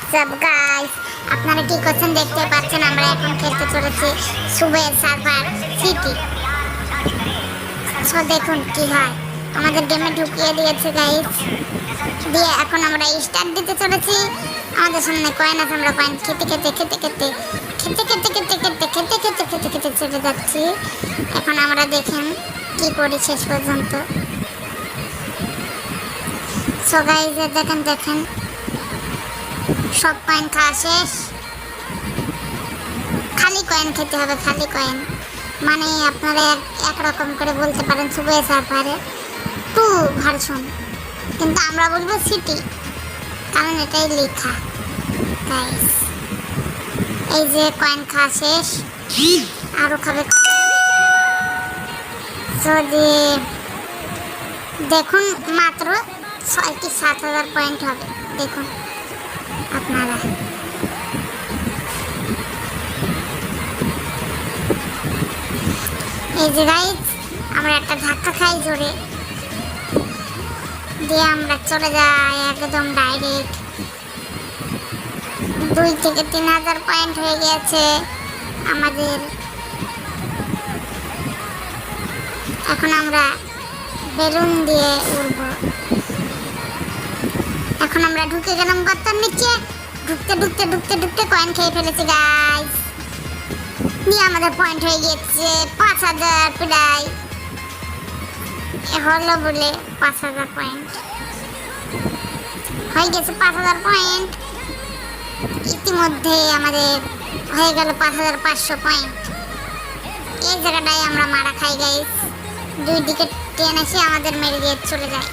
WhatsApp guys, আপনারা কি করছেন দেখতে পাচ্ছেন। আমরা এখন খেলতে চলেছি সুবের সার্ভার সিটি। সো দেখুন কি হয়, আমাদের গেমে ঢুকিয়ে দিয়েছে গাইস। দিয়ে এখন আমরা স্টার্ট দিতে চলেছি। আমাদের সামনে কয়েন আছে, আমরা কয়েন খেতে খেতে খেতে খেতে খেতে খেতে খেতে খেতে খেতে খেতে খেতে খেতে চলে যাচ্ছি। এখন আমরা দেখেন কি করি শেষ পর্যন্ত। সো গাইস দেখেন দেখেন সব কয়েন খাওয়া শেষ। খালি কয়েন খেতে হবে, খালি কয়েন। মানে আপনারা একরকম করে বলতে পারেন সুবে সার্ভারে 2 ভার্সন, কিন্তু আমরা বলবো সিটি, কারণ এটাই লেখা গাইস। এই যে কয়েন খাওয়া শেষ, আরো খাবে। যদি দেখুন মাত্র 6 কি 7,000 পয়েন্ট হবে। দেখুন আপনারা এই যে গাইস, আমরা একটা ধাক্কা খাই জোরে, দিয়ে আমরা চলে যাই একদম ডাইরেক্ট। 2 থেকে 3,000 পয়েন্ট হয়ে গেছে আমাদের। এখন আমরা বেলুন দিয়ে উড়বো। এখন আমরা ঢুকে গেলাম গর্তের নিচে। ঢুকতে ঢুকতে ঢুকতে ঢুকতে কয়েন খেয়ে ফেলেছি গাইস। নিয়ে আমাদের পয়েন্ট হয়ে গেছে 5,000 প্রায় হলো বলে 5,000 পয়েন্ট হয়ে গেছে। 5,000 পয়েন্ট ইতিমধ্যে আমাদের হয়ে গেল 5,500 পয়েন্ট। এই জায়গাটায় আমরা মারা খাই গাইস। 2 দিকে ট্রেন এসে আমাদের মেরে দিয়ে চলে যায়।